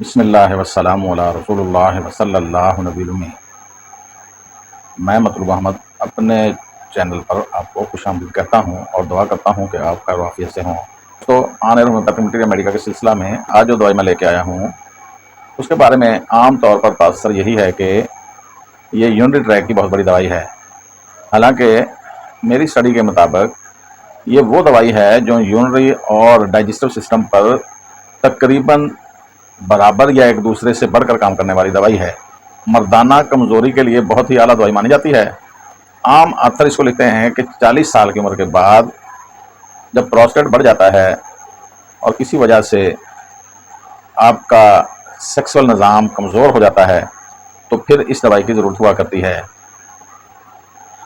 بسم اللہ والسلام علی رسول اللہ وصلی اللہ نبی المی۔ میں مطلوب احمد اپنے چینل پر آپ کو خوش آمدید کہتا ہوں اور دعا کرتا ہوں کہ آپ خیر و عافیت سے ہوں۔ تو آن ایئر ہومیوپیتھی مٹیریل میڈیکا کے سلسلہ میں آج جو دوائی میں لے کے آیا ہوں اس کے بارے میں عام طور پر تاثر یہی ہے کہ یہ یورینری ٹریک کی بہت بڑی دوائی ہے۔ حالانکہ میری اسٹڈی کے مطابق یہ وہ دوائی ہے جو یورینری اور ڈائجسٹو سسٹم پر تقریباً برابر یا ایک دوسرے سے بڑھ کر کام کرنے والی دوائی ہے۔ مردانہ کمزوری کے لیے بہت ہی اعلیٰ دوائی مانی جاتی ہے۔ عام آتھر اس کو لکھتے ہیں کہ 40 سال کی عمر کے بعد جب پروسٹیٹ بڑھ جاتا ہے اور کسی وجہ سے آپ کا سیکسول نظام کمزور ہو جاتا ہے تو پھر اس دوائی کی ضرورت ہوا کرتی ہے۔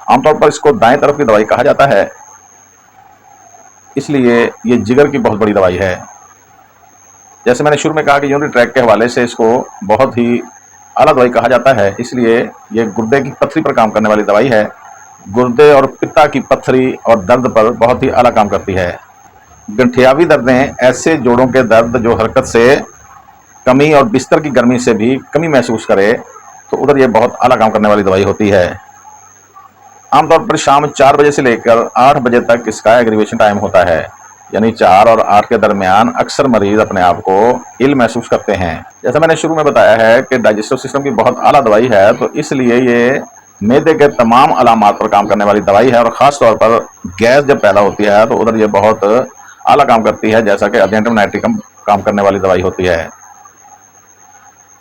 عام طور پر اس کو دائیں طرف کی دوائی کہا جاتا ہے، اس لیے یہ جگر کی بہت بڑی دوائی ہے۔ جیسے میں نے شروع میں کہا کہ یورینری ٹریک کے حوالے سے اس کو بہت ہی اعلیٰ دوائی کہا جاتا ہے، اس لیے یہ گردے کی پتھری پر کام کرنے والی دوائی ہے۔ گردے اور پتا کی پتھری اور درد پر بہت ہی اعلیٰ کام کرتی ہے۔ گنٹھیاوی دردیں ایسے جوڑوں کے درد جو حرکت سے کمی اور بستر کی گرمی سے بھی کمی محسوس کرے تو ادھر یہ بہت اعلیٰ کام کرنے والی دوائی ہوتی ہے۔ عام طور پر شام 4 بجے سے لے کر 8 بجے تک اس کا ایگریویشن ٹائم ہوتا ہے، یعنی 4 اور 8 کے درمیان اکثر مریض اپنے آپ کو ill محسوس کرتے ہیں۔ جیسا میں نے شروع میں بتایا ہے کہ ڈائجسٹو سسٹم کی بہت اعلیٰ دوائی ہے، تو اس لیے یہ معدے کے تمام علامات پر کام کرنے والی دوائی ہے، اور خاص طور پر گیس جب پیدا ہوتی ہے تو ادھر یہ بہت اعلیٰ کام کرتی ہے، جیسا کہ ارجنٹم نائٹریکم کام کرنے والی دوائی ہوتی ہے۔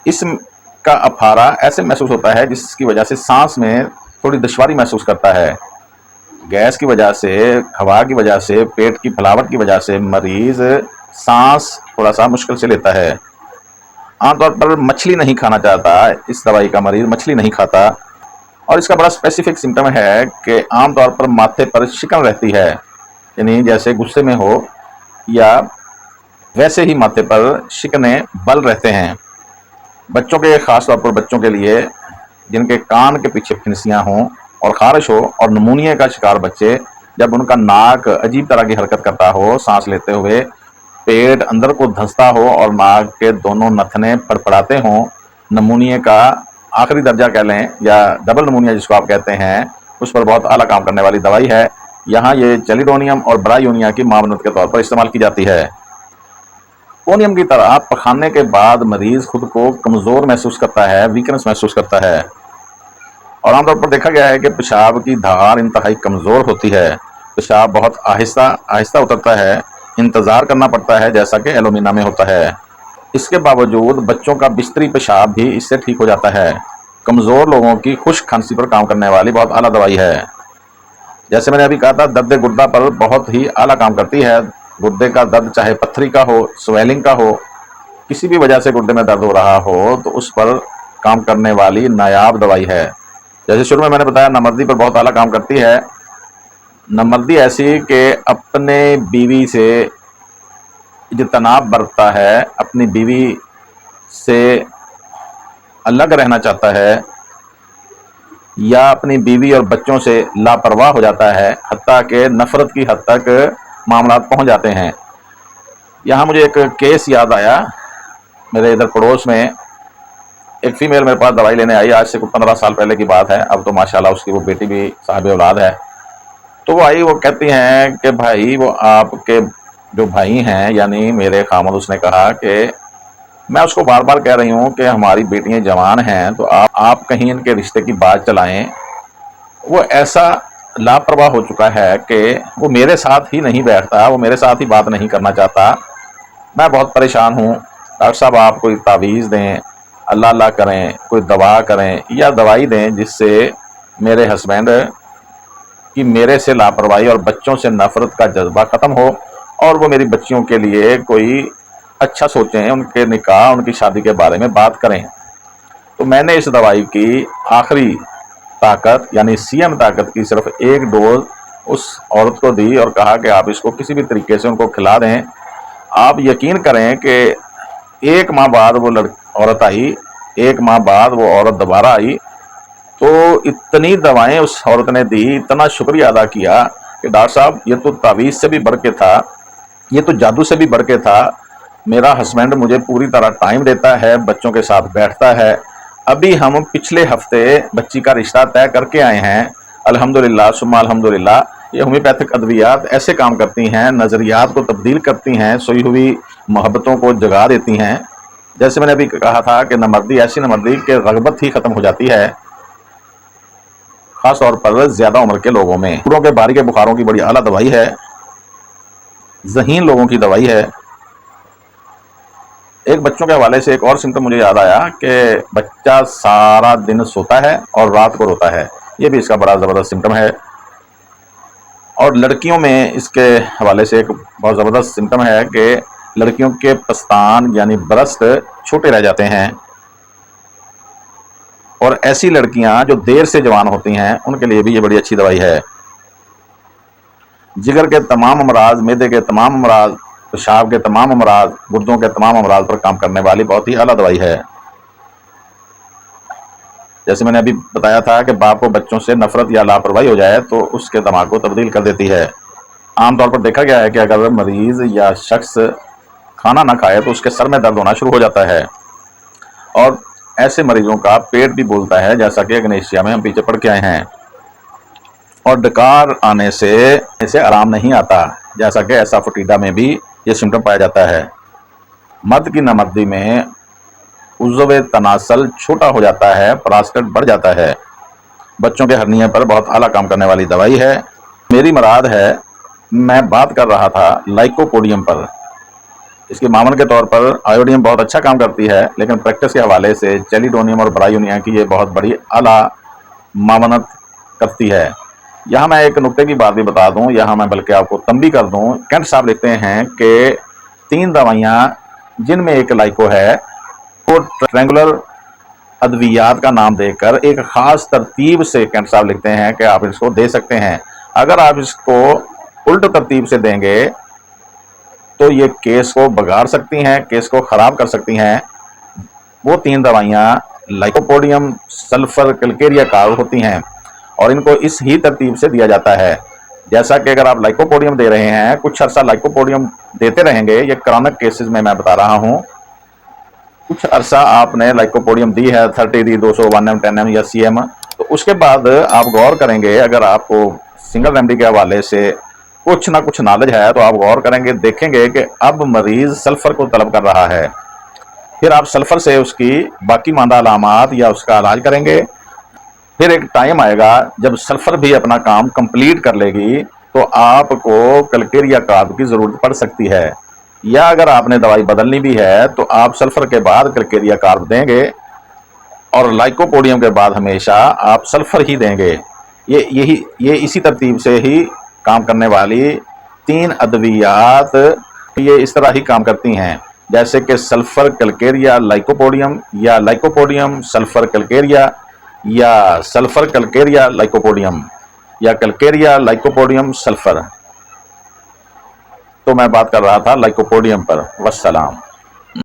اس کا افارہ ایسے محسوس ہوتا ہے جس کی وجہ سے سانس میں تھوڑی دشواری محسوس کرتا ہے۔ گیس کی وجہ سے، ہوا کی وجہ سے، پیٹ کی پھلاوٹ کی وجہ سے مریض سانس تھوڑا سا مشکل سے لیتا ہے۔ عام طور پر مچھلی نہیں کھانا چاہتا، اس دوائی کا مریض مچھلی نہیں کھاتا، اور اس کا بڑا اسپیسیفک سمٹم ہے کہ عام طور پر ماتھے پر شکن رہتی ہے، یعنی جیسے غصے میں ہو یا ویسے ہی ماتھے پر شکنے بل رہتے ہیں۔ بچوں کے، خاص طور پر بچوں کے لیے جن کے کان کے پیچھے پھنسیاں ہوں اور خارش ہو، اور نمونیا کا شکار بچے، جب ان کا ناک عجیب طرح کی حرکت کرتا ہو سانس لیتے ہوئے، پیٹ اندر کو دھنستا ہو اور ناک کے دونوں نتھنے پڑپڑاتے ہوں، نمونیا کا آخری درجہ کہہ لیں یا ڈبل نمونیا جس کو آپ کہتے ہیں، اس پر بہت اعلیٰ کام کرنے والی دوائی ہے۔ یہاں یہ چیلیڈونیم اور برایونیا کی معاونت کے طور پر استعمال کی جاتی ہے۔ کونیم کی طرح پخانے کے بعد مریض خود کو کمزور محسوس کرتا ہے، ویکنس محسوس کرتا ہے، اور عام طور پر دیکھا گیا ہے کہ پیشاب کی دھار انتہائی کمزور ہوتی ہے، پیشاب بہت آہستہ آہستہ اترتا ہے، انتظار کرنا پڑتا ہے جیسا کہ ایلومینا میں ہوتا ہے۔ اس کے باوجود بچوں کا بستری پیشاب بھی اس سے ٹھیک ہو جاتا ہے۔ کمزور لوگوں کی خشک کھانسی پر کام کرنے والی بہت اعلیٰ دوائی ہے۔ جیسے میں نے ابھی کہا تھا، درد گردہ پر بہت ہی اعلیٰ کام کرتی ہے۔ گردے کا درد چاہے پتھری کا ہو، سویلنگ کا ہو، کسی بھی وجہ سے گردے میں درد ہو رہا ہو تو اس پر کام کرنے والی نایاب دوائی ہے۔ جیسے شروع میں نے بتایا، نامردی پر بہت اعلیٰ کام کرتی ہے۔ نامردی ایسی کہ اپنے بیوی سے اجتناب برتتا ہے، اپنی بیوی سے الگ رہنا چاہتا ہے، یا اپنی بیوی اور بچوں سے لاپرواہ ہو جاتا ہے، حتیٰ کہ نفرت کی حد تک معاملات پہنچ جاتے ہیں۔ یہاں مجھے ایک کیس یاد آیا، میرے ادھر پڑوس میں ایک فیمیل میرے پاس دوائی لینے آئی، آج سے 15 سال پہلے کی بات ہے، اب تو ماشاءاللہ اس کی وہ بیٹی بھی صاحب اولاد ہے۔ تو وہ آئی، وہ کہتی ہیں کہ بھائی، وہ آپ کے جو بھائی ہیں یعنی میرے خامد، اس نے کہا کہ میں اس کو بار بار کہہ رہی ہوں کہ ہماری بیٹیاں جوان ہیں تو آپ کہیں ان کے رشتے کی بات چلائیں۔ وہ ایسا لاپرواہ ہو چکا ہے کہ وہ میرے ساتھ ہی نہیں بیٹھتا، وہ میرے ساتھ ہی بات نہیں کرنا چاہتا۔ میں بہت پریشان ہوں، ڈاکٹر صاحب آپ کوئی تعویذ دیں، اللہ اللہ کریں، کوئی دوا کریں یا دوائی دیں جس سے میرے ہسبینڈ کی میرے سے لاپرواہی اور بچوں سے نفرت کا جذبہ ختم ہو، اور وہ میری بچیوں کے لیے کوئی اچھا سوچیں، ان کے نکاح، ان کی شادی کے بارے میں بات کریں۔ تو میں نے اس دوائی کی آخری طاقت یعنی CM طاقت کی صرف ایک ڈوز اس عورت کو دی اور کہا کہ آپ اس کو کسی بھی طریقے سے ان کو کھلا دیں۔ آپ یقین کریں کہ 1 ماہ بعد وہ عورت آئی، 1 ماہ بعد وہ عورت دوبارہ آئی، تو اتنی دوائیں اس عورت نے دی، اتنا شکریہ ادا کیا کہ ڈاکٹر صاحب یہ تو تعویذ سے بھی بڑھ کے تھا، یہ تو جادو سے بھی بڑھ کے تھا، میرا ہسبینڈ مجھے پوری طرح ٹائم دیتا ہے، بچوں کے ساتھ بیٹھتا ہے۔ ابھی ہم پچھلے ہفتے بچی کا رشتہ طے کر کے آئے ہیں، الحمدللہ ثم الحمدللہ۔ یہ ہومیوپیتھک ادویات ایسے کام کرتی ہیں، نظریات کو تبدیل کرتی ہیں، سوئی ہوئی محبتوں کو جگا دیتی ہیں۔ جیسے میں نے ابھی کہا تھا کہ نامردی ایسی نامردی کہ رغبت ہی ختم ہو جاتی ہے، خاص طور پر زیادہ عمر کے لوگوں میں۔ پوروں کے باری کے بخاروں کی بڑی اعلیٰ دوائی ہے، ذہین لوگوں کی دوائی ہے۔ ایک بچوں کے حوالے سے ایک اور سمٹم مجھے یاد آیا کہ بچہ سارا دن سوتا ہے اور رات کو روتا ہے، یہ بھی اس کا بڑا زبردست سمٹم ہے۔ اور لڑکیوں میں اس کے حوالے سے ایک بہت زبردست سمٹم ہے کہ لڑکیوں کے پستان یعنی برسٹ چھوٹے رہ جاتے ہیں، اور ایسی لڑکیاں جو دیر سے جوان ہوتی ہیں ان کے لیے بھی یہ بڑی اچھی دوائی ہے۔ جگر کے تمام امراض، معدے کے تمام امراض، پیشاب کے تمام امراض، گردوں کے تمام امراض پر کام کرنے والی بہت ہی اعلیٰ دوائی ہے۔ جیسے میں نے ابھی بتایا تھا کہ باپ کو بچوں سے نفرت یا لاپرواہی ہو جائے تو اس کے دماغ کو تبدیل کر دیتی ہے۔ عام طور پر دیکھا گیا ہے کہ اگر مریض یا شخص کھانا نہ کھائے تو اس کے سر میں درد ہونا شروع ہو جاتا ہے، اور ایسے مریضوں کا پیٹ بھی بولتا ہے، جیسا کہ اگنیشیا میں ہم پیچھے پڑھ کے آئے ہیں۔ اور ڈکار آنے سے آرام نہیں آتا، جیسا کہ ایسافوٹیڈا میں بھی یہ سمٹم پایا جاتا ہے۔ مرد کی نامردی میں عضو تناسل چھوٹا ہو جاتا ہے، پراسٹیٹ بڑھ جاتا ہے۔ بچوں کے ہرنیے پر بہت اعلیٰ کام کرنے والی دوائی ہے۔ میری مراد ہے، میں بات کر رہا تھا لائکوپوڈیم پر۔ اس کے معاون کے طور پر آیوڈیم بہت اچھا کام کرتی ہے، لیکن پریکٹس کے حوالے سے چیلیڈونیم اور برایونیا کی یہ بہت بڑی اعلیٰ معاونت کرتی ہے۔ یہاں میں ایک نقطے کی بات بھی بتا دوں، یہاں میں بلکہ آپ کو تنبیہ کر دوں، کینٹ صاحب لکھتے ہیں کہ 3 دوائیاں جن میں ایک لائکو ہے کو ٹرینگولر ادویات کا نام دے کر ایک خاص ترتیب سے کینٹ صاحب لکھتے ہیں کہ آپ اس کو دے سکتے ہیں۔ اگر آپ اس کو الٹ ترتیب سے دیں گے تو یہ کیس کو بگاڑ سکتی ہیں، کیس کو خراب کر سکتی ہیں۔ وہ 3 دوائیاں لائکوپوڈیم، سلفر، کلکیریا کار ہوتی ہیں، اور ان کو اس ہی ترتیب سے دیا جاتا ہے۔ جیسا کہ اگر آپ لائکوپوڈیم دے رہے ہیں، کچھ عرصہ لائکوپوڈیم دیتے رہیں گے، یہ کرونک کیسز میں بتا رہا ہوں، کچھ عرصہ آپ نے لائکوپوڈیم دی ہے، 30 دی، 200، 1M، 10M یا CM، تو اس کے بعد آپ غور کریں گے، اگر آپ کو سنگل ریمیڈی کے حوالے سے کچھ نہ کچھ نالج ہے تو آپ غور کریں گے، دیکھیں گے کہ اب مریض سلفر کو طلب کر رہا ہے۔ پھر آپ سلفر سے اس کی باقی ماندہ علامات یا اس کا علاج کریں گے۔ پھر ایک ٹائم آئے گا جب سلفر بھی اپنا کام کمپلیٹ کر لے گی تو آپ کو کلکیریا کارب کی ضرورت پڑ سکتی ہے، یا اگر آپ نے دوائی بدلنی بھی ہے تو آپ سلفر کے بعد کلکیریا کارب دیں گے، اور لائکوپوڈیم کے بعد ہمیشہ آپ سلفر ہی دیں گے۔ یہ اسی ترتیب سے ہی کام کرنے والی 3 ادویات یہ اس طرح ہی کام کرتی ہیں، جیسے کہ سلفر کلکیریا لائکوپوڈیم، یا لائکوپوڈیم سلفر کلکیریا، یا سلفر کلکیریا لائکوپوڈیم، یا کلکیریا لائکوپوڈیم سلفر۔ تو میں بات کر رہا تھا لائکوپوڈیم پر۔ والسلام۔